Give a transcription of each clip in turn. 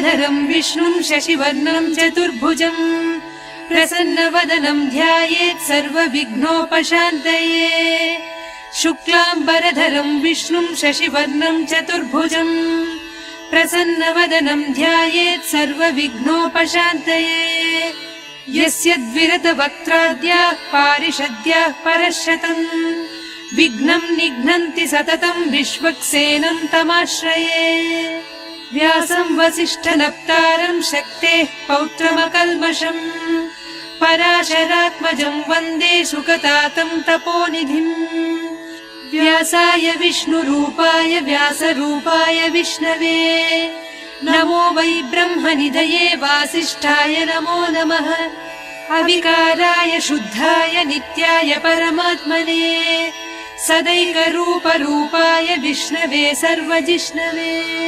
शुक्लाम्बरधरम् विष्णुम् शशिवर्णम् चतुर्भुजम् प्रसन्नवदनम् ध्यायेत् सर्वविघ्नोपशान्तये। शुक्लाम्बरधरम् विष्णुम् शशिवर्णम् चतुर्भुजम् प्रसन्नवदनम् ध्यायेत् सर्वविघ्नोपशान्तये। यस्य द्विरतवक्त्राद्याः पारिषद्याः परशतम् विघ्नम् निघ्नन्ति सततम् विश्वक्सेनम् तमाश्रये। व्यासम् वसिष्ठनप्तारम् शक्तेः पौत्रमकल्मषम् पराशरात्मजम् वन्दे सुखतातम् तपोनिधिम्। व्यासाय विष्णुरूपाय व्यासरूपाय विष्णवे नमो वै ब्रह्मनिधये वासिष्ठाय नमो नमः। अविकाराय शुद्धाय नित्याय परमात्मने सदैकरूपरूपाय विष्णवे सर्वजिष्णवे।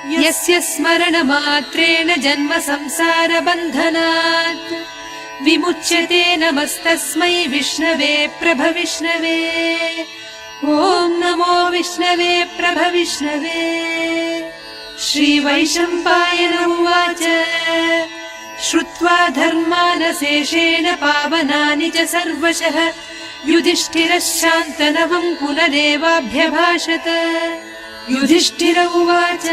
यस्य स्मरणमात्रेण जन्म संसारबन्धनात् विमुच्यते नमस्तस्मै विष्णवे प्रभविष्णवे। ॐ नमो विष्णवे प्रभविष्णवे। श्रीवैशम्पायन उवाच श्रुत्वा धर्मानशेषेण पावनानि च सर्वशः युधिष्ठिरः शान्तनवम् पुनरेवाभ्यभाषत। युधिष्ठिर उवाच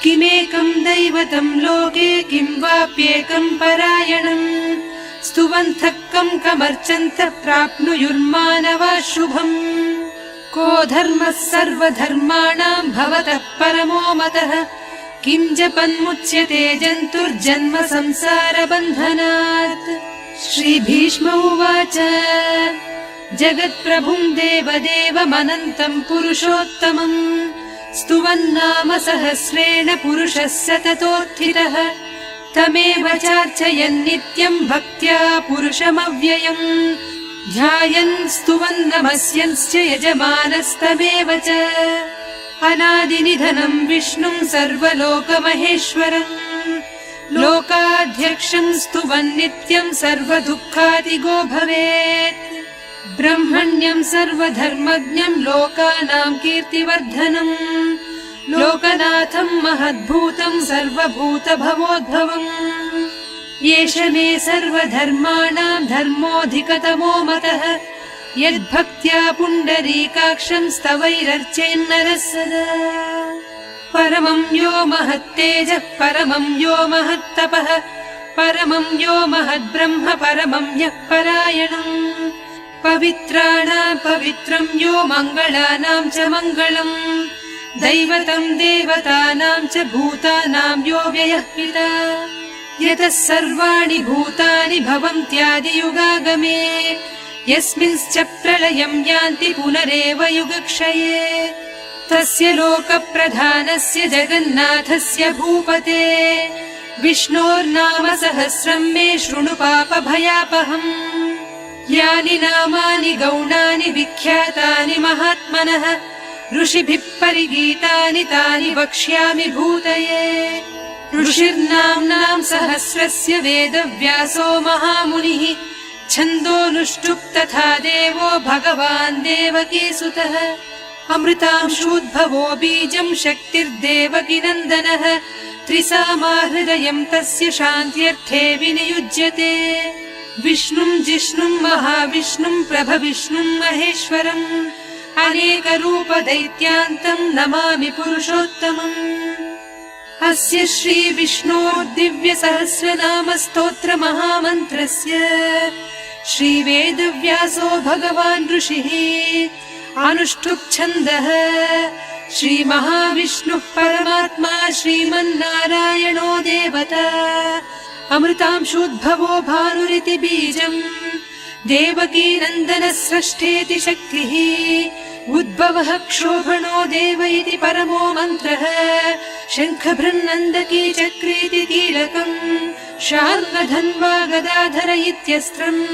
किमेकम् दैवतम् लोके किं वाप्येकम् परायणम् स्तुवन्तः कम् कमर्चन्तः प्राप्नुयुर्मानवा शुभम्। को धर्मः सर्वधर्माणाम् भवतः परमो मतः किं जपन्मुच्यते जन्तुर्जन्म संसारबन्धनात्। श्रीभीष्म उवाच जगत्प्रभुम् देवदेवमनन्तम् पुरुषोत्तमम् स्तुवन्नाम सहस्रेण पुरुषः सततोत्थितः तमेव चार्चयन् नित्यम् भक्त्या पुरुषमव्ययम् ध्यायन् स्तुवन् नमस्यंश्च यजमानस्तमेव च। अनादिनिधनम् विष्णुम् सर्वलोकमहेश्वरम् लोकाध्यक्षम् स्तुवन् नित्यम् सर्वदुःखादिगो भवेत्। ब्रह्मण्यम् सर्वधर्मज्ञम् लोकानाम् कीर्तिवर्धनम् लोकनाथम् महद्भूतम् सर्वभूतभवोद्भवम्। एष मे सर्वधर्माणाम् धर्मोऽधिकतमो मतः यद्भक्त्या पुण्डरीकाक्षम् स्तवैरर्चेन्नरः सदा। परमम् यो महत्तेजः परमम् यो महत्तपः परमम् यो महद्ब्रह्म परमम् यः परायणम्। पवित्राणाम् पवित्रम् यो मङ्गलानाम् च मङ्गलम् दैवतम् देवतानाम् च भूतानाम् यो व्ययः पिता। यतः सर्वाणि भूतानि भवन्त्यादियुगागमे यस्मिंश्च प्रलयम् यान्ति पुनरेव युगक्षये। तस्य लोकप्रधानस्य जगन्नाथस्य भूपते विष्णोर्नाम सहस्रम् मे शृणु पापभयापहम्। यानि नामानि गौणानि विख्यातानि महात्मनः ऋषिभिः परिगीतानि तानि वक्ष्यामि भूतये। ऋषिर्नाम्नाम् सहस्रस्य वेदव्यासो महामुनिः छन्दोनुष्टुप् तथा देवो भगवान् देवकीसुतः। अमृतांशूद्भवो बीजम् शक्तिर्देवकीनन्दनः त्रिसामाहृदयम् तस्य शान्त्यर्थे विनियुज्यते। विष्णुम् जिष्णुम् महाविष्णुम् प्रभविष्णुम् महेश्वरम् अनेकरूपदैत्यान्तम् नमामि पुरुषोत्तमम्। अस्य श्रीविष्णोर्दिव्यसहस्रनाम स्तोत्र महामन्त्रस्य श्रीवेदव्यासो भगवान् ऋषिः अनुष्ठुप् छन्दः श्रीमहाविष्णुः परमात्मा श्रीमन्नारायणो देवता। अमृतांशोद्भवो भानुरिति बीजम् देवकीनन्दनः स्रष्टेति शक्तिः उद्भवः क्षोभणो देव इति परमो मन्त्रः शङ्खभृन्नन्दकी चक्रेति कीलकम् शार्ङ्गधन्वा गदाधर इत्यस्त्रम्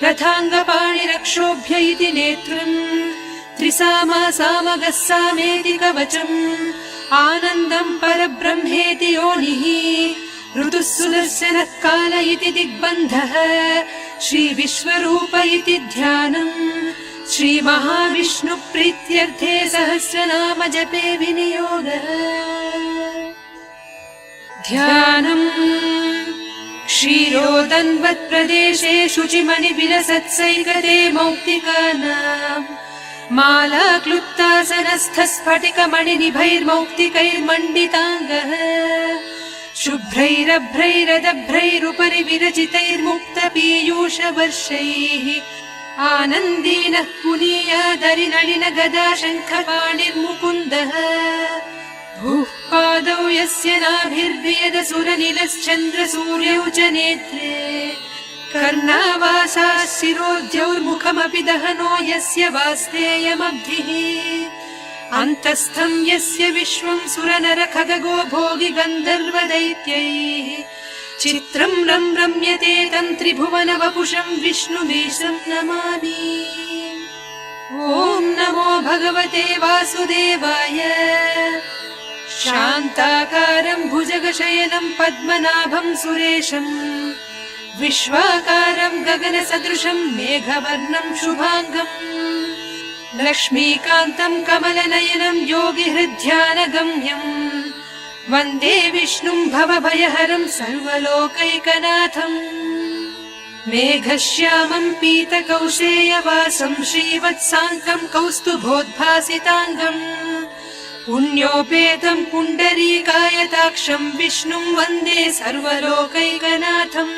रथाङ्गपाणिरक्षोभ्य इति नेत्रम् त्रिसामा सामगः सामेति कवचम् आनन्दम् परब्रह्मेति योनिः ऋतुः सुदर्शनः काल इति दिग्बन्धः श्रीविश्वरूप इति ध्यानम् श्रीमहाविष्णु प्रीत्यर्थे सहस्रनाम जपे विनियोगः। ध्यानम् क्षीरोदन्वत्प्रदेशे शुचिमणिविलसत्सैकते मौक्तिकानाम् माला क्लुप्तासनस्थ स्फटिकमणिनिभैर्मौक्तिकैर्मण्डिताङ्गः शुभ्रैरभ्रैरदभ्रैरुपरि विरचितैर्मुक्तपीयूषवर्षैः आनन्दीनः पुनीयादरिनलिन गदा शङ्खपाणिर्मुकुन्दः भूः पादौ यस्य नाभिर्वियदसुरनिलश्चन्द्रसूर्यौ च नेत्रे कर्णावासाः शिरोद्यौर्मुखमपि दहनो यस्य वास्तेयमब्धिः अन्तस्थम् यस्य विश्वम् सुरनरखगो भोगि गन्धर्वदैत्यैः चित्रम् रम्यते तम् त्रिभुवनवपुषम् विष्णुमीशम् नमामि। ॐ नमो भगवते वासुदेवाय। शान्ताकारम् भुजगशयनम् पद्मनाभम् सुरेशम् विश्वाकारम् गगनसदृशम् मेघवर्णम् शुभाङ्गम् लक्ष्मीकान्तम् कमलनयनम् योगिहृद्ध्यानगम्यम् वन्दे विष्णुम् भवभयहरम् सर्वलोकैकनाथम् मेघश्यामम् पीतकौशेयवासम् श्रीवत्साङ्कम् कौस्तुभोद्भासिताङ्गम् पुण्योपेतम् पुण्डरीकायताक्षम् विष्णुम् वन्दे सर्वलोकैकनाथम्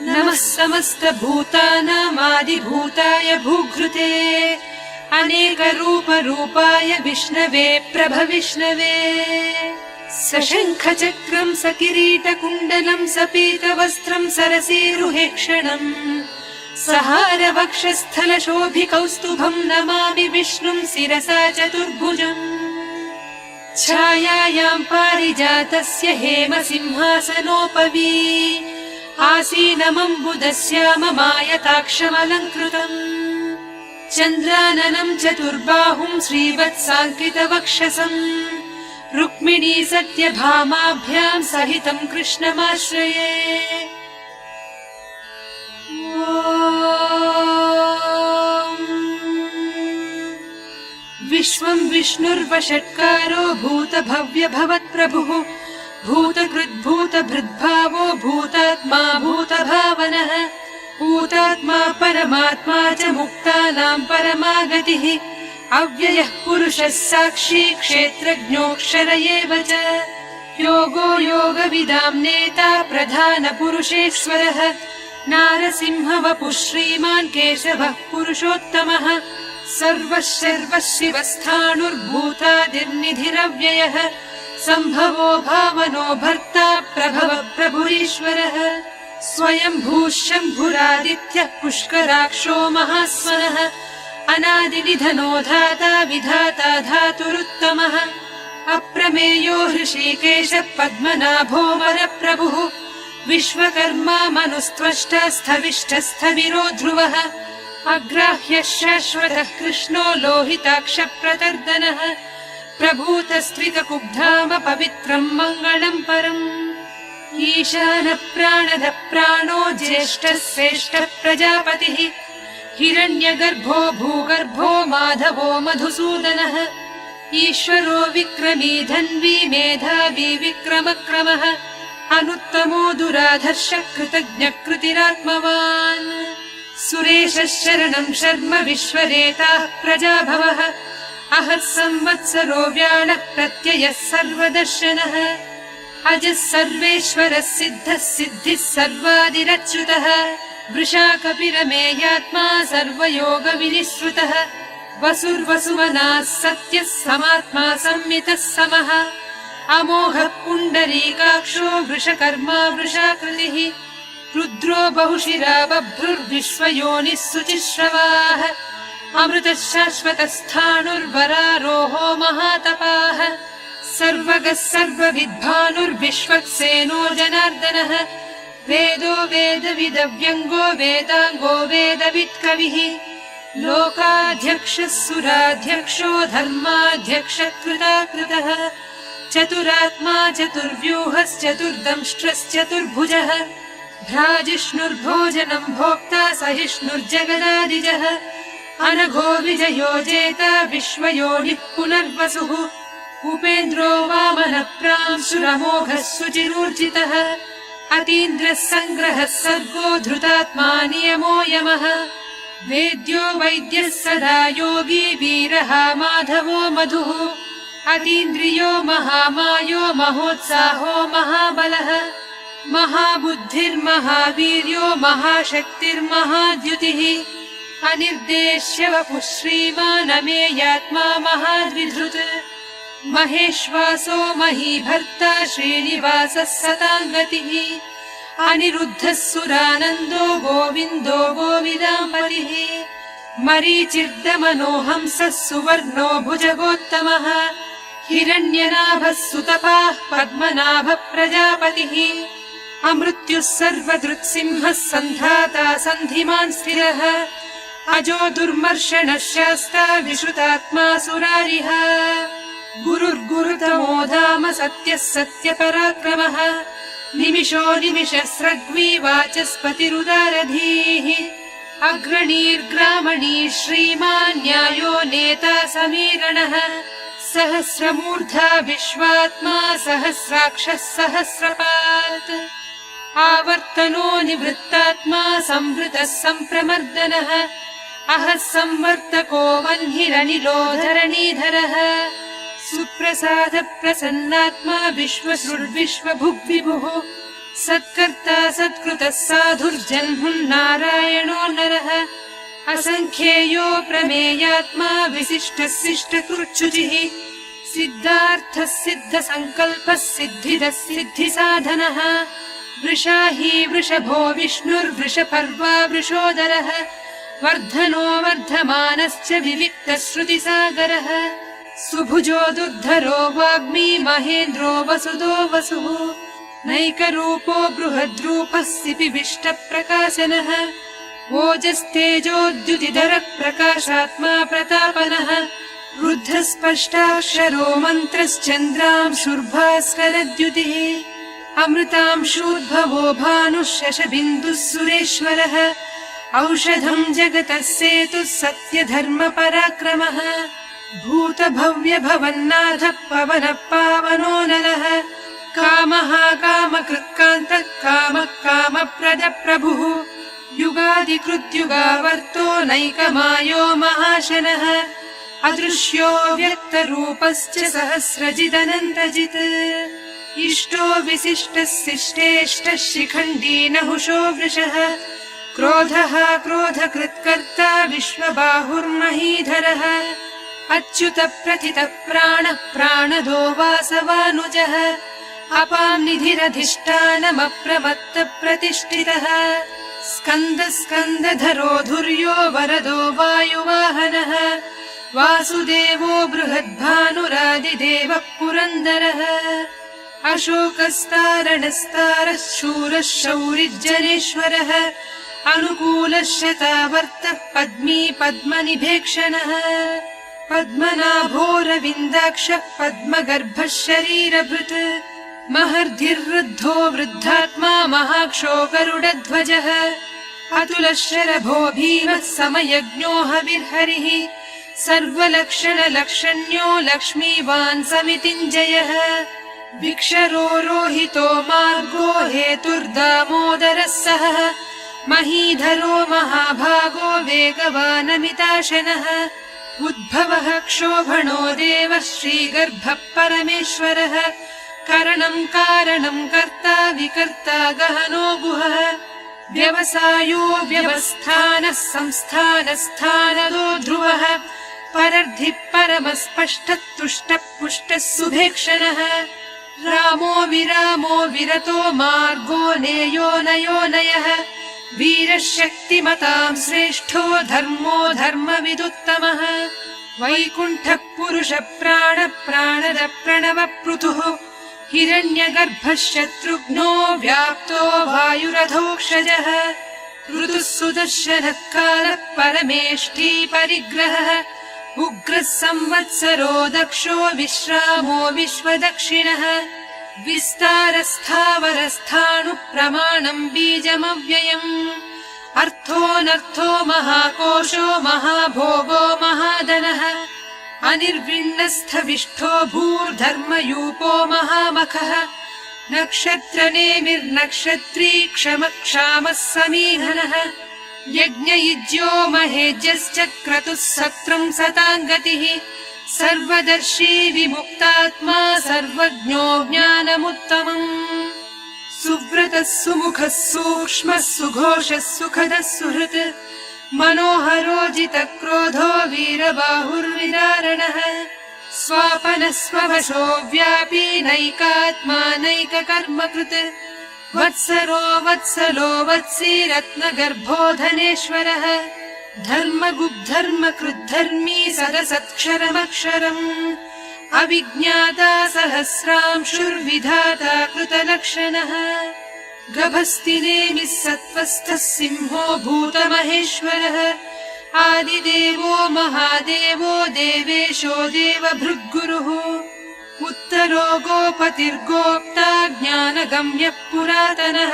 नमः समस्तभूतानामादिभूताय भूघृते अनेकरूपरूपाय विष्णवे प्रभविष्णवे सशङ्खचक्रम् सकिरीटकुण्डलम् सपीतवस्त्रम् सरसीरुहेक्षणम् सहारवक्षस्थलशोभिकौस्तुभम् नमामि विष्णुम् शिरसा चतुर्भुजम् छायायाम् पारिजातस्य हेमसिंहासनोपवी आसीनमम्बुदस्याममायताक्षमलङ्कृतम् चन्द्राननम् चतुर्बाहुम् श्रीवत्साङ्कितवक्षसम् रुक्मिणी सत्यभामाभ्याम् सहितम् कृष्णमाश्रये। विश्वम् विष्णुर्वषट्कारो भूतभव्य भवत्प्रभुः भूतकृद्भूतभृद्भावो भूतात्मा भूतभावनः भूतात्मा परमात्मा च मुक्तानाम् परमागतिः अव्ययः पुरुषः साक्षी क्षेत्रज्ञोऽक्षर एव च योगो योगविदाम् नेता प्रधानपुरुषेश्वरः नारसिंहवपुः श्रीमान् केशवः पुरुषोत्तमः सर्वः शर्वः शिवस्थाणुर्भूतादिर्निधिरव्ययः सम्भवो भावनो भर्ता प्रभवः प्रभुरीश्वरः स्वयम्भूः शम्भुरादित्यः पुष्कराक्षो महास्वनः अनादिनिधनो धाता विधाता धातुरुत्तमः अप्रमेयो हृषीकेशः पद्मनाभो वरप्रभुः विश्वकर्मा मनुस्त्वष्टा स्थविष्ठस्थविरो ध्रुवः अग्राह्यः शाश्वतः कृष्णो लोहिताक्षप्रतर्दनः प्रभूतस्त्रितकुब्धाम पवित्रम् मङ्गलम् परम् ईशानः प्राणदः प्राणो ज्येष्ठः श्रेष्ठः प्रजापतिः हिरण्यगर्भो भूगर्भो माधवो मधुसूदनः ईश्वरो विक्रमी धन्वी मेधावी विक्रमक्रमः अनुत्तमो दुराधर्षः कृतज्ञः कृतिरात्मवान् सुरेशः शरणम् शर्म विश्वरेताः प्रजाभवः अहः संवत्सरो व्याळः प्रत्ययः सर्वदर्शनः अजः सर्वेश्वरः सिद्धः सिद्धिः सर्वादिरच्युतः वृषा कपिरमेयात्मा सर्वयोगविनिःश्रुतः वसुर्वसुमनाः सत्यः समात्मा संमितः समः अमोघः पुण्डरीकाक्षो वृषकर्मा वृषाकृतिः रुद्रो बहुशिरा बभ्रुर्विश्वयोनिः शुचिश्रवाः अमृतः शाश्वतस्थाणुर्वरारोहो महातपाः सर्वगः सर्वविद्भानुर्विश्वक्सेनो जनार्दनः वेदो वेदविदव्यङ्गो वेदाङ्गो वेदवित्कविः लोकाध्यक्षः सुराध्यक्षो धर्माध्यक्षः कृताकृतः चतुरात्मा चतुर्व्यूहश्चतुर्दंष्ट्रश्चतुर्भुजः भ्राजिष्णुर्भोजनम् भोक्ता सहिष्णुर्जगदादिजः अनघो विजयो जेता विश्वयोनिः पुनर्वसुः उपेन्द्रो वामनप्रांशुरमोघः सुचिरूर्जितः अतीन्द्रः सङ्ग्रहः सर्गो धृतात्मा नियमो यमः वेद्यो वैद्यः सदा योगी वीरः माधवो मधुः अतीन्द्रियो महामायो महोत्साहो महाबलः महाबुद्धिर्महावीर्यो महाशक्तिर्महाद्युतिः अनिर्देश्य वपुः श्रीमान् अमेयात्मा महाद्विधृत् महेश्वासो महीभर्ता श्रीनिवासः सताङ्गतिः अनिरुद्धः सुरानन्दो गोविन्दो गोविदाम्बतिः मरीचिर्दमनो हंसः सुवर्णो भुजगोत्तमः हिरण्यनाभः सुतपाः पद्मनाभः प्रजापतिः अमृत्युः सर्वदृक्सिंहः सन्धाता सन्धिमान् स्थिरः अजो दुर्मर्षणः शास्ता विश्रुतात्मा सुरारिः गुरुर्गुरुतमो धाम सत्यः सत्यपराक्रमः निमिषो निमिषस्रग्वी वाचस्पतिरुदारधीः अग्रणीर्ग्रामणी श्रीमान् न्यायो नेता समीरणः सहस्रमूर्धा विश्वात्मा सहस्राक्षः सहस्रपात् आवर्तनो निवृत्तात्मा संवृतः सम्प्रमर्दनः अहः संवर्तको वह्निरनिलो धरणीधरः सुप्रसाद प्रसन्नात्मा विश्वसृड्विश्वभुग्विभुः सत्कर्ता सत्कृतः साधुर्जह्नुर्नारायणो नरः असङ्ख्येयो प्रमेयात्मा विशिष्टः शिष्टकृच्छुचिः सिद्धार्थः सिद्धसङ्कल्पः सिद्धिदः सिद्धिसाधनः वृषाही वृषभो विष्णुर्वृषपर्वा वृषोदरः वर्धनो वर्धमानश्च विविक्तश्रुतिसागरः सुभुजो दुर्धरो वाग्मी महेन्द्रो वसुदो वसुः नैकरूपो बृहद्रूपः सिपिविष्टप्रकाशनः ओजस्तेजोद्युतिधरः प्रकाशात्मा प्रतापनः रुद्धस्पष्टाक्षरो मन्त्रश्चन्द्रांशुर्भास्करद्युतिः अमृतांशूद्भवो भानुः शशबिन्दुः सुरेश्वरः औषधम् जगतः सेतुः सत्यधर्मपराक्रमः भूतभव्यभवन्नाथः पवनः पावनो नरः कामः कामकृत्कान्तः कामः कामप्रदप्रभुः युगादिकृद्युगावर्तो नैकमायो महाशनः अदृश्यो व्यक्तरूपश्च सहस्रजिदनन्तजित् इष्टो विशिष्टः शिष्टेष्टः शिखण्डी नहुषो वृषः क्रोधः क्रोधकृत्कर्ता विश्वबाहुर्महीधरः अच्युत प्रथित प्राणः प्राणदो वासवानुजः अपां निधिरधिष्ठानमप्रमत्त प्रतिष्ठितः स्कन्द स्कन्दधरो धुर्यो वरदो वायुवाहनः वासुदेवो बृहद्भानुरादिदेवः पुरन्दरः अशोकस्तारणस्तारः शूरः शौरिज्जनेश्वरः अनुकूलः शतावर्तः पद्मी पद्मनिभेक्षणः पद्मनाभोरविन्दाक्षः पद्मगर्भः शरीरभृत् महर्धिर्वृद्धो वृद्धात्मा महाक्षो गरुडध्वजः अतुलः शरभो भीमः समयज्ञो हविर्हरिः सर्वलक्षणलक्षण्यो लक्ष्मीवान् समितिञ्जयः विक्षरो रोहितो मार्गो हेतुर्दामोदरः सः महीधरो महाभागो वेगवानमिताशनः उद्भवः क्षोभणो देवः श्रीगर्भः परमेश्वरः करणम् कारणम् कर्ता विकर्ता गहनो गुहः व्यवसायो व्यवस्थानः संस्थानस्थानदो ध्रुवः परर्धिः परमस्पष्टः तुष्टः पुष्टः सुभेक्षणः रामो विरामो विरतो मार्गो नेयो नयो नयः वीरः शक्तिमताम् श्रेष्ठो धर्मो धर्मविदुत्तमः वैकुण्ठः पुरुष प्राण प्राणद प्रणव पृथुः हिरण्यगर्भः शत्रुघ्नो व्याप्तो वायुरधोक्षजः ऋतुः सुदर्शनः कालः परमेष्ठी परिग्रहः उग्रः संवत्सरो दक्षो विश्रामो विश्वदक्षिणः विस्तारस्थावरस्थाणु प्रमाणम् बीजमव्ययम् अर्थोऽनर्थो महाकोशो महाभोगो महाधनः अनिर्विण्णस्थविष्ठो भूर्धर्मयूपो महामखः नक्षत्रनेमिर्नक्षत्री क्षमक्षामः समीहनः यज्ञयुज्यो महेज्यश्च क्रतुः सत्रम् सताङ्गतिः सर्वदर्शी विमुक्तात्मा सर्वज्ञो ज्ञानमुत्तमम् सुव्रतः सुमुखः सूक्ष्मः सुघोषः सुखदः सुहृत् मनोहरोजितक्रोधो वीरबाहुर्विदारणः स्वापनः स्ववशो व्यापी नैकात्मा नैककर्मकृत् वत्सरो वत्सलो वत्सी रत्नगर्भो धनेश्वरः धर्मगुब्धर्मकृद्धर्मी सदसत्क्षरमक्षरम् अविज्ञाता सहस्रांशुर्विधाता कृतलक्षणः गभस्तिनेमिः सत्त्वस्थः सिंहो भूतमहेश्वरः आदिदेवो महादेवो देवेशो देवभृद्गुरुः उत्तरो गोपतिर्गोप्ता ज्ञानगम्यः पुरातनः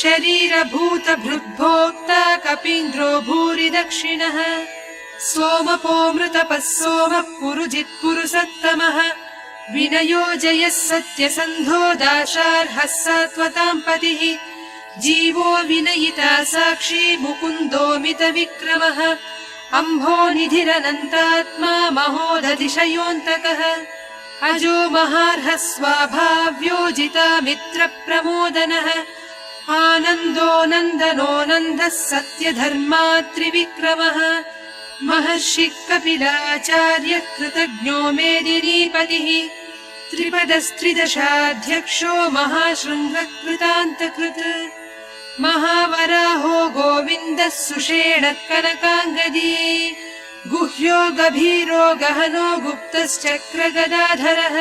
शरीरभूतभृद्भोक्ता कपीन्द्रो भूरि दक्षिणः सोमपोमृतपः सोमः पुरुजित्पुरुषत्तमः विनयो जयः सत्यसन्धो दाशार्हः सात्वताम् पतिः जीवो विनयिता साक्षी मुकुन्दोमितविक्रमः अम्भोनिधिरनन्तात्मा महोदधिशयोऽन्तकः अजो महार्हः स्वाभाव्योजिता मित्रप्रमोदनः आनन्दो नन्दनो नन्दः सत्यधर्मात्रिविक्रमः महर्षिः कपिलाचार्य कृतज्ञो मेदिनीपतिः त्रिपदस्त्रिदशाध्यक्षो महाशृङ्गकृतान्तकृत् महावराहो गोविन्दः सुषेणः कनकाङ्गदी गुह्यो गभीरो गहनो गुप्तश्चक्रगदाधरः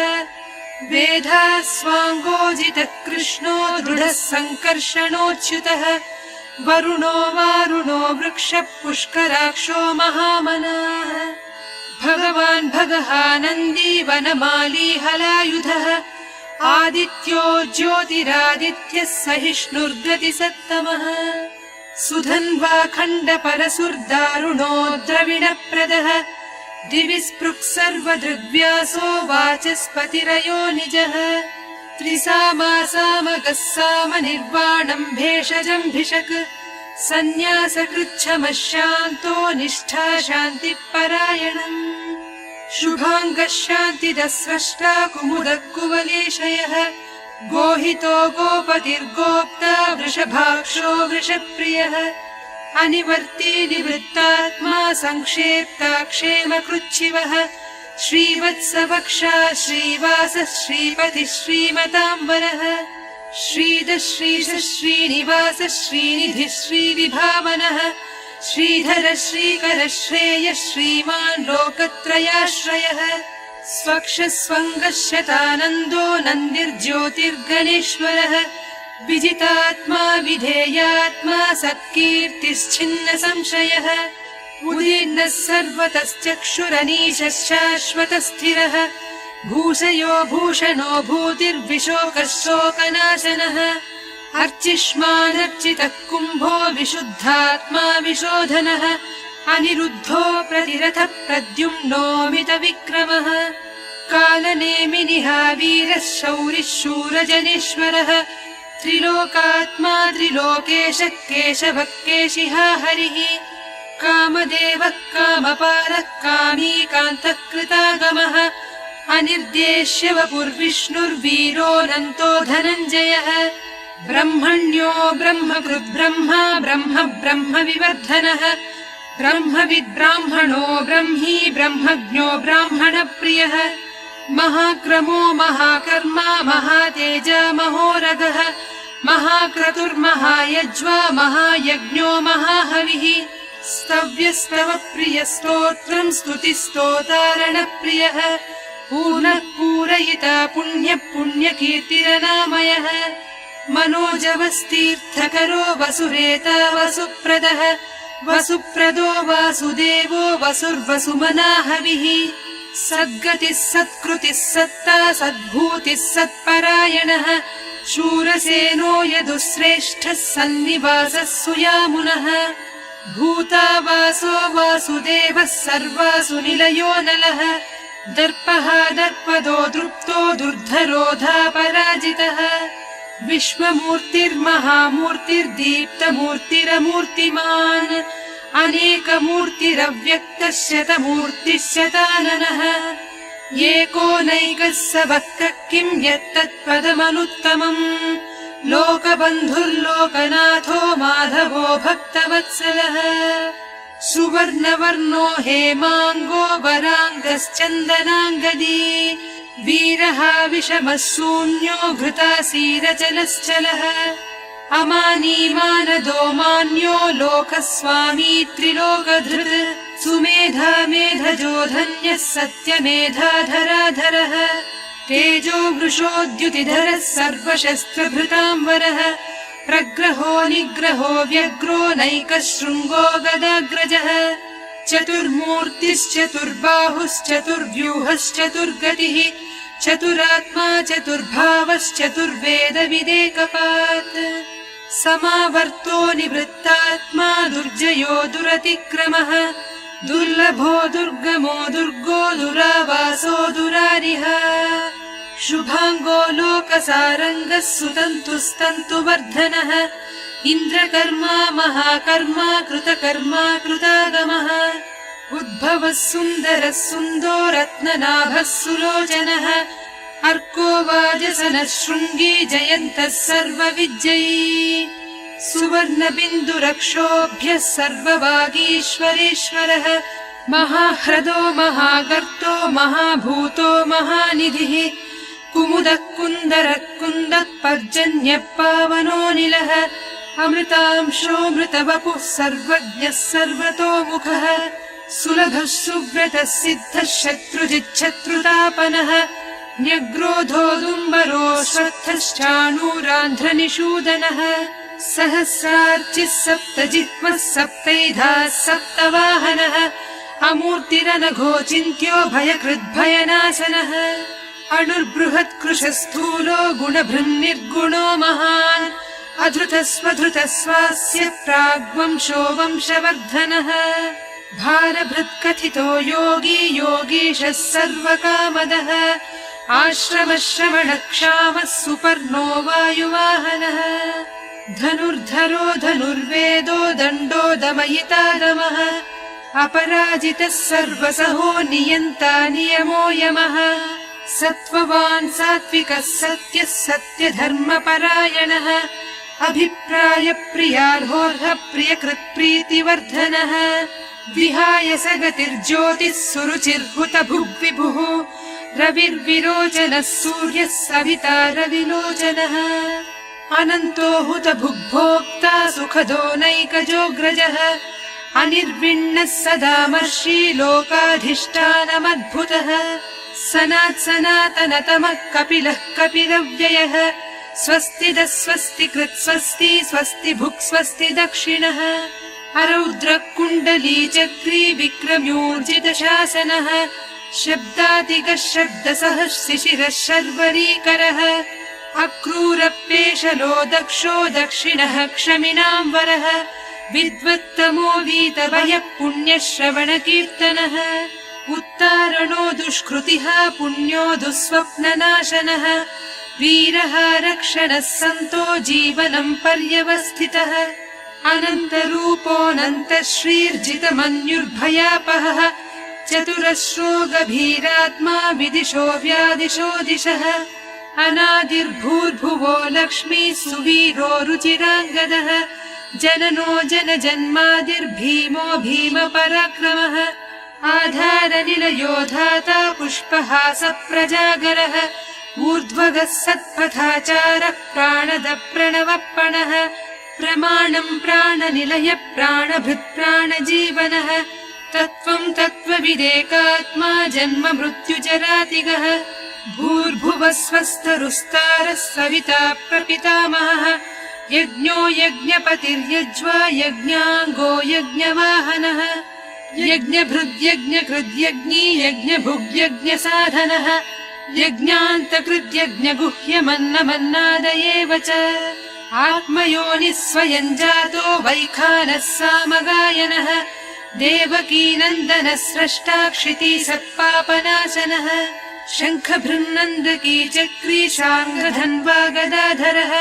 वेधास्वाङ्गोजितः कृष्णो दृढः सङ्कर्षणोच्युतः वरुणो वारुणो वृक्षः पुष्कराक्षो महामनाः भगवान् भगहानन्दी वनमाली हलायुधः आदित्यो ज्योतिरादित्यः सहिष्णुर्गतिसत्तमः सुधन्वा खण्डपरसुर्दारुणो द्रविणप्रदः दिवि स्पृक् सर्वदृग्व्यासो वाचस्पतिरयो निजः त्रिसामासामगः सामनिर्वाणम् भेषजम्भिषक् सन्न्यासकृच्छमः शान्तो निष्ठा शान्तिपरायणम् शुभाङ्गः शान्तिदः स्रष्टा कुमुदः कुवलेशयः गोहितो गोपतिर्गोप्ता वृषभाक्षो वृषप्रियः अनिवर्ती निवृत्तात्मा संक्षेप्ता क्षेमकृच्छिवः श्रीवत्सवक्षा श्रीवासः श्रीपतिः श्रीमताम्बरः श्रीधः श्रीशः श्रीनिवासः श्रीनिधिः श्रीविभावनः श्रीधरः श्रीकरः श्रेयः श्रीमान् लोकत्रयाश्रयः स्वक्षः स्वङ्गः शतानन्दो नन्दिर्ज्योतिर्गणेश्वरः विजितात्मा विधेयात्मा सत्कीर्तिश्छिन्न संशयः उदीर्णः सर्वतश्चक्षुरनीशः शाश्वतस्थिरः भूषयो भूषणो भूतिर्विशोकः शोकनाशनः अर्चिष्मानर्चितः कुम्भो विशुद्धात्मा विशोधनः अनिरुद्धो प्रतिरथः प्रद्युम्नोमितविक्रमः कालनेमिनिहावीरः शौरिः शूरजनेश्वरः त्रिलोकात्मा त्रिलोकेशः केशवः केशिहा हरिः कामदेवः कामपालः कामीकान्तः कृतागमः अनिर्देश्य वपुर्विष्णुर्वीरोऽनन्तो धनञ्जयः ब्रह्मण्यो ब्रह्मकृद्ब्रह्मा ब्रह्म ब्रह्म विवर्धनः ब्रह्मविद्ब्राह्मणो ब्रह्मी ब्रह्मज्ञो ब्राह्मणप्रियः महाक्रमो महाकर्मा महातेजा महोरगः महाक्रतुर्महायज्वा महायज्ञो महाहविः स्तव्यस्तवप्रियस्तोत्रम् स्तुतिस्तोतारणप्रियः पूर्णः पूरयिता पुण्यः पुण्यकीर्तिरनामयः मनोजवस्तीर्थकरो वसुरेता वसुप्रदः वसुप्रदो वासुदेवो वसुर्वसुमनाहविः सद्गतिः सत्कृतिः सत्ता सद्भूतिः सत्परायणः शूरसेनो यदुश्रेष्ठः सन्निवासः सुयामुनः भूतावासो वासुदेवः सर्वासु निलयो नलः दर्पः दर्पदो दृप्तो दुर्धरोधापराजितः विश्वमूर्तिर्महामूर्तिर्दीप्तमूर्तिरमूर्तिमान् अनेकमूर्तिरव्यक्तः शतमूर्तिः शताननः एकोनैकः स वक्तः किम् यत्तत्पदमनुत्तमम् लोकबन्धुर्लोकनाथो माधवो भक्तवत्सलः सुवर्णवर्णो हेमाङ्गो वराङ्गश्चन्दनाङ्गदी वीरः विषमः शून्यो घृतासीरचलश्चलः अमानीमानदो मान्यो लोकस्वामी त्रिलोकधृत् सुमेधा मेधजो धन्यः सत्यमेधाधराधरः तेजो वृषोद्युतिधरः सर्वशस्त्रभृताम्बरः प्रग्रहो निग्रहो व्यग्रो नैकः शृङ्गो गदाग्रजः चतुर्मूर्तिश्चतुर्बाहुश्चतुर्व्यूहश्चतुर्गतिः चतुरात्मा चतुर्भावश्चतुर्वेदविदेकपात् समावर्तो निवृत्तात्मा दुर्जयो दुरतिक्रमः दुर्लभो दुर्गमो दुर्गो दुरावासो दुरारिः शुभाङ्गो लोकसारङ्गः सुतन्तुस्तन्तुवर्धनः इन्द्रकर्मा महाकर्मा कृतकर्मा कृतागमः उद्भवः सुन्दरः सुन्दो रत्ननाभः सुलोचनः अर्को वाजसनः शृङ्गी जयन्तः सर्वविजयी सुवर्णबिन्दुरक्षोभ्यः सर्ववागीश्वरेश्वरः महाह्रदो महागर्तो महाभूतो महानिधिः कुमुदः कुन्दरः कुन्दः पर्जन्यः पावनोऽनिलः अमृतांशोऽमृतवपुः सर्वज्ञः सर्वतोमुखः सुलभः सुव्रतः सिद्धः शत्रुजिच्छत्रुतापनः न्यग्रोधोदुम्बरो श्रद्धश्चाणूरान्ध्रनिषूदनः सहस्रार्चिः सप्तजिह्वः सप्तैधाः सप्तवाहनः अमूर्तिरनघोचिन्त्यो भयकृद्भयनाशनः अणुर्बृहत्कृशस्थूलो गुणभृन्निर्गुणो महान् अधृतस्वधृतस्वास्य प्राग्वंशो वंशवर्धनः भारभृत्कथितो योगी योगीशः सर्वकामदः आश्रमः श्रवणक्षामः सुपर्णो वायुवाहनः धनुर्धरो धनुर्वेदो दण्डो दमयितादमः अपराजितः सर्वसहो नियन्ता नियमो यमः सत्त्ववान् सात्विकः सत्यः सत्यधर्मपरायणः अभिप्रायप्रियार्होर्हः प्रियकृत्प्रीतिवर्धनः विहाय स गतिर्ज्योतिः सुरुचिर्हुतभुग्विभुः रविर्विरोचनः सूर्यः सविता रविलोचनः अनन्तो हुतभुग्भोक्ता सुखदो नैकजोऽग्रजः अनिर्विण्णः सदामर्षि लोकाधिष्ठानमद्भुतः सनात्सनातनतमः कपिलः कपिलव्ययः स्वस्तिदः स्वस्तिकृत् स्वस्ति स्वस्ति भुक् स्वस्ति दक्षिणः अरौद्रः कुण्डली चक्री विक्रम्योर्जितशासनः शब्दातिगः शब्दसः शिशिरः शर्वरीकरः अक्रूरपेशलो दक्षो दक्षिणः क्षमिणाम् वरः विद्वत्तमो वीतभयः पुण्यश्रवणकीर्तनः उत्तारणो दुष्कृतिः पुण्यो दुःस्वप्ननाशनः वीरः रक्षणः सन्तो जीवनम् पर्यवस्थितः अनन्तरूपोऽनन्तः श्रीर्जितमन्युर्भयापहः चतुरश्रो गभीरात्मा विदिशो व्यादिशो दिशः अनादिर्भूर्भुवो लक्ष्मी सुवीरो रुचिराङ्गदः जननो जनजन्मादिर्भीमो भीमपराक्रमः आधारनिलयो धाता पुष्पहासप्रजागरः ऊर्ध्वगः सत्पथाचारः प्राणदः प्रणवप्पणः प्रमाणम् प्राणनिलय प्राणभृत्प्राणजीवनः तत्त्वम् तत्त्वविदेकात्मा जन्म मृत्युजरातिगः भूर्भुवः स्वस्तरुस्तारः सविता प्रपितामहः यज्ञो यज्ञपतिर्यज्वा यज्ञाङ्गो यज्ञवाहनः यज्ञभृद्यज्ञकृद्यज्ञी यज्ञभुग्यज्ञसाधनः यज्ञान्तकृद्यज्ञगुह्यमन्नमन्नादयेव च आत्मयोनिः स्वयं जातो वैखानः सामगायनः देवकीनन्दनः स्रष्टा क्षितिः सत्पापनाशनः शङ्खभृन्नन्दकी चक्री शार्ङ्गधन्वा गदाधरः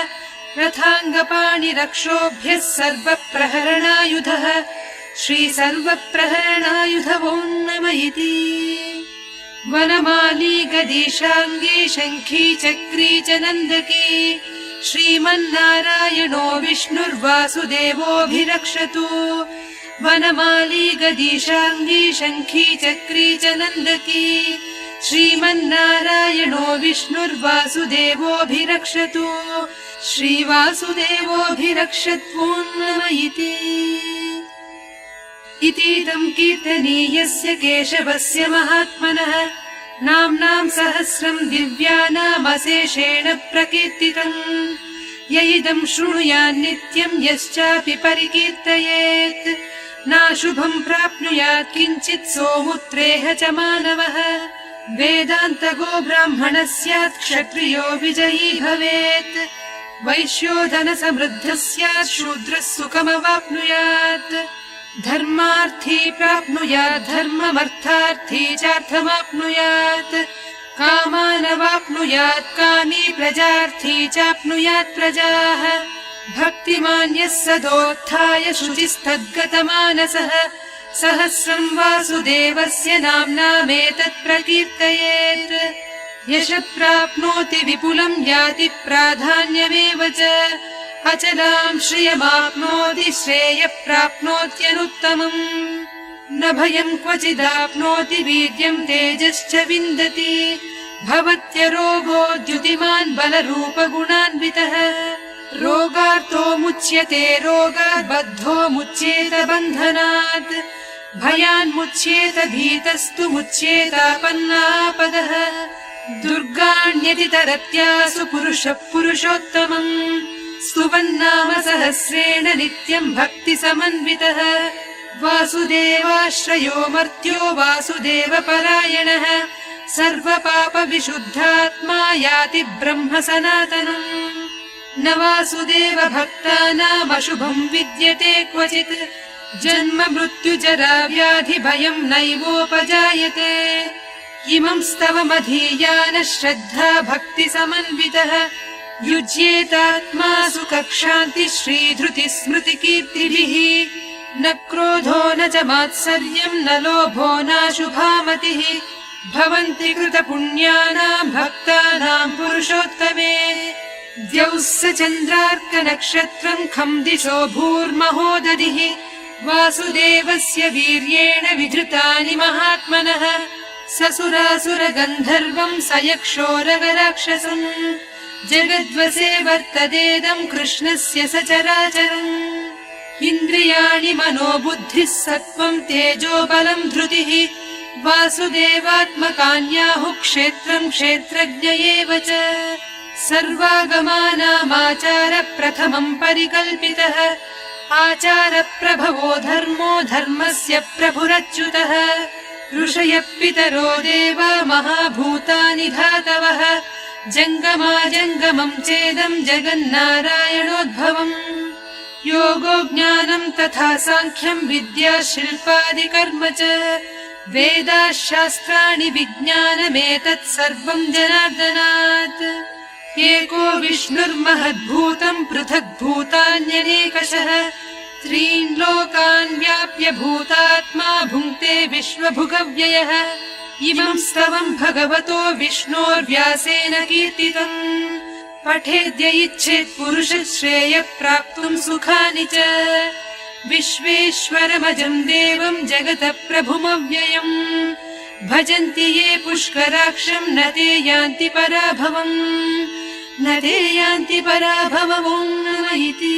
रथाङ्गपाणिरक्षोभ्यः सर्वप्रहरणायुधः श्रीसर्वप्रहरणायुध वो नम इति वनमाली गदीशाङ्गी शङ्खी चक्री च नन्दकी श्रीमन्नारायणो विष्णुर्वासुदेवोऽभिरक्षतु वनमाली गदीशाङ्गी शङ्खी चक्री च नन्दकी श्रीमन्नारायणो विष्णुर्वासुदेवोऽभिरक्षतु श्रीवासुदेवोऽभिरक्षत्वो नम इतीदं कीर्तनीयस्य केशवस्य महात्मनः नाम्नां सहस्रं दिव्यानामशेषेण प्रकीर्तितम् य इदं शृणुयान्नित्यं यश्चापि परिकीर्तयेत् नाशुभं प्राप्नुयात् किञ्चित् सोमुत्रेह च मानवः वेदान्तगो ब्राह्मणः स्यात् क्षत्रियो विजयी भवेत् वैश्यो धनसमृद्धः स्यात् शूद्रः सुखमवाप्नुयात् धर्मार्थी प्राप्नुयात् धर्ममर्थार्थी चार्थमाप्नुयात् कामानवाप्नुयात् कामी प्रजार्थी चाप्नुयात् प्रजाः भक्तिमान् यः सदोत्थाय शुचिस्तद्गतमानसः सहस्रं वासुदेवस्य नाम्नामेतत् प्रकीर्तयेत् यशः प्राप्नोति विपुलं याति प्राधान्यमेव च अचलां श्रियमाप्नोति श्रेयः प्राप्नोत्यनुत्तमम् न भयं क्वचिदाप्नोति वीर्यं तेजश्च विन्दति भवत्यरोगो द्युतिमान् बलरूपगुणान्वितः रोगार्तो मुच्यते रोगात् बद्धो मुच्येत बन्धनात् भयान्मुच्येत भीतस्तु मुच्येतापन्नापदः दुर्गाण्यतितरत्यासु पुरुषः पुरुषोत्तमम् स्तुवन्नाम सहस्रेण नित्यं भक्तिसमन्वितः वासुदेवाश्रयो मर्त्यो वासुदेवपरायणः सर्वपापविशुद्धात्मा याति ब्रह्म सनातनम् न वासुदेव भक्तानामशुभं विद्यते क्वचित् जन्म मृत्युजरा व्याधि भयं नैवोपजायते इमं स्तवमधीयानः श्रद्धा भक्तिसमन्वितः युज्येतात्मा सुखक्षान्ति श्रीधृति स्मृतिकीर्तिभिः न क्रोधो न च मात्सर्यं न लोभो नाशुभामतिः भवन्ति कृतपुण्यानां भक्तानां पुरुषोत्तमे द्यौः स चन्द्रार्कनक्षत्रं खं दिशो भूर्महोदधिः वासुदेवस्य वीर्येण विधृतानि महात्मनः ससुरासुरगन्धर्वं स यक्षोरगराक्षसम् जगद्वसे वर्तदेदं कृष्णस्य सचराचरम् इन्द्रियाणि मनो बुद्धिः सत्त्वं तेजो बलं धृतिः वासुदेवात्मकान्याहुः क्षेत्रं क्षेत्रज्ञ एव च सर्वागमानामाचार प्रथमं परिकल्पितः आचारप्रभवो धर्मो धर्मस्य प्रभुरच्युतः ऋषयः पितरो देवा महाभूतानि धातवः जङ्गमाजङ्गमं चेदं जगन्नारायणोद्भवम् योगो ज्ञानं तथा साङ्ख्यं विद्या शिल्पादिकर्म च वेदाः शास्त्राणि विज्ञानमेतत् सर्वं जनार्दनात् एको विष्णुर्महद्भूतं पृथग्भूतान्यनेकशः त्रीन् लोकान् व्याप्य भूतात्मा भुङ्क्ते विश्वभुगव्ययः इमं स्तवं भगवतो विष्णोर्व्यासेन कीर्तितम् पठेद्य इच्छेत् पुरुषः श्रेयः प्राप्तुं सुखानि च विश्वेश्वरमजं देवं जगतः प्रभुमव्ययम् भजन्ति ये पुष्कराक्षं न ते यान्ति पराभवम् न ते यान्ति पराभवम् इति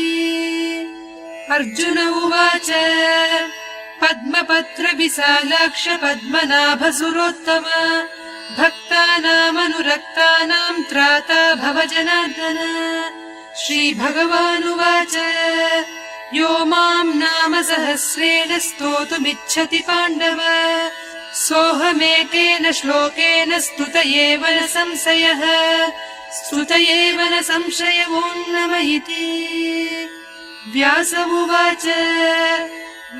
अर्जुन उवाच पद्मपत्र विशालाक्ष पद्मनाभसुरोत्तम भक्तानामनुरक्तानां त्राता भव जनार्दन श्रीभगवानुवाच यो मां नाम सहस्रेण स्तोतुमिच्छति पाण्डव सोऽहमेकेन श्लोकेन स्तुत एव न संशयः स्तुत एव न संशय ॐ नम इति। व्यास उवाच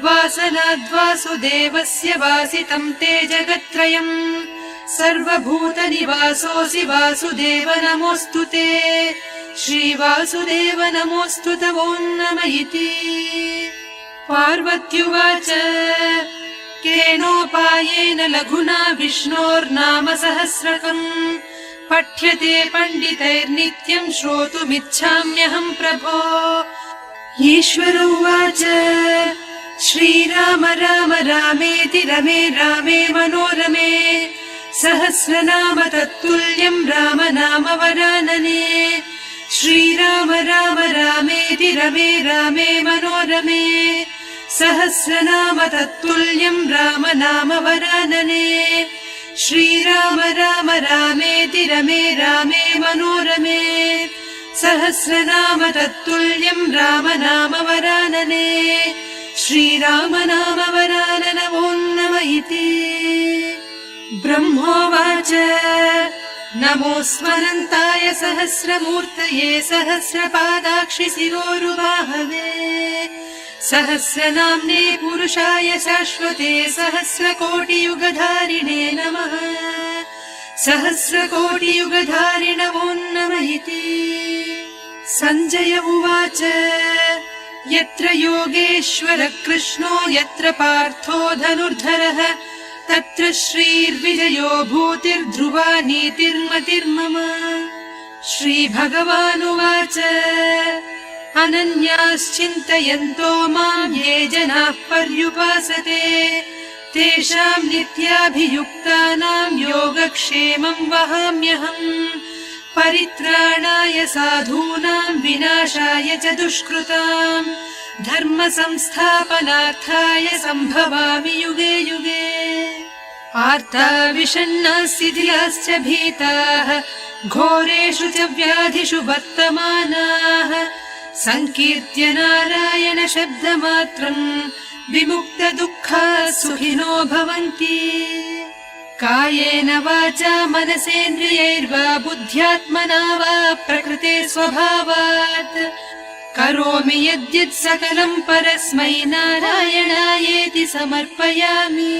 वासनाद्वासुदेवस्य वासितं ते जगत्त्रयम् सर्वभूतनिवासोऽसि वासुदेव नमोऽस्तु ते। श्रीवासुदेव नमोऽस्तु ते ॐ नम इति। पार्वत्युवाच केनोपायेन लघुना विष्णोर्नाम सहस्रकम् पठ्यते पण्डितैर्नित्यम् श्रोतुमिच्छाम्यहम् प्रभो। ईश्वर उवाच श्रीराम राम रामेति रमे रामे मनोरमे सहस्रनाम तत्तुल्यम् राम नाम वरानने। श्रीराम राम रामेति रमे रामे मनोरमे सहस्रनाम तत्तुल्यम् राम नाम वरानने। श्रीराम राम रामेति रमे रामे मनोरमे सहस्रनाम तत्तुल्यम् राम नाम वरानने। श्रीराम नाम वरानन ॐ नम इति। ब्रह्मोवाच नमोऽस्मरन्ताय सहस्रमूर्तये सहस्रपादाक्षि शिरोरुबाहवे सहस्रनाम्ने पुरुषाय शाश्वते सहस्रकोटियुगधारिणे नमः। सहस्रकोटियुगधारिण ॐ नम इति। सञ्जय उवाच यत्र योगेश्वर कृष्णो यत्र पार्थो धनुर्धरः तत्र श्रीर्विजयो भूतिर्ध्रुवा नीतिर्मतिर्मम। श्रीभगवानुवाच अनन्याश्चिन्तयन्तो माम् ये जनाः पर्युपासते तेषाम् नित्याभियुक्तानाम् योगक्षेमम् वहाम्यहम्। परित्राणाय साधूनाम् विनाशाय च दुष्कृताम् धर्म संस्थापनार्थाय सम्भवामि युगे युगे। आर्ता विषण्णाः शिथिलाश्च भीताः घोरेषु च व्याधिषु वर्तमानाः सङ्कीर्त्य नारायण शब्दमात्रम् विमुक्त दुःखाः सुखिनो भवन्ति। कायेन वाचा मनसेन्द्रियैर्वा बुद्ध्यात्मना वा प्रकृते स्वभावात् करोमि यद्यत् सकलम् परस्मै नारायणायेति समर्पयामि।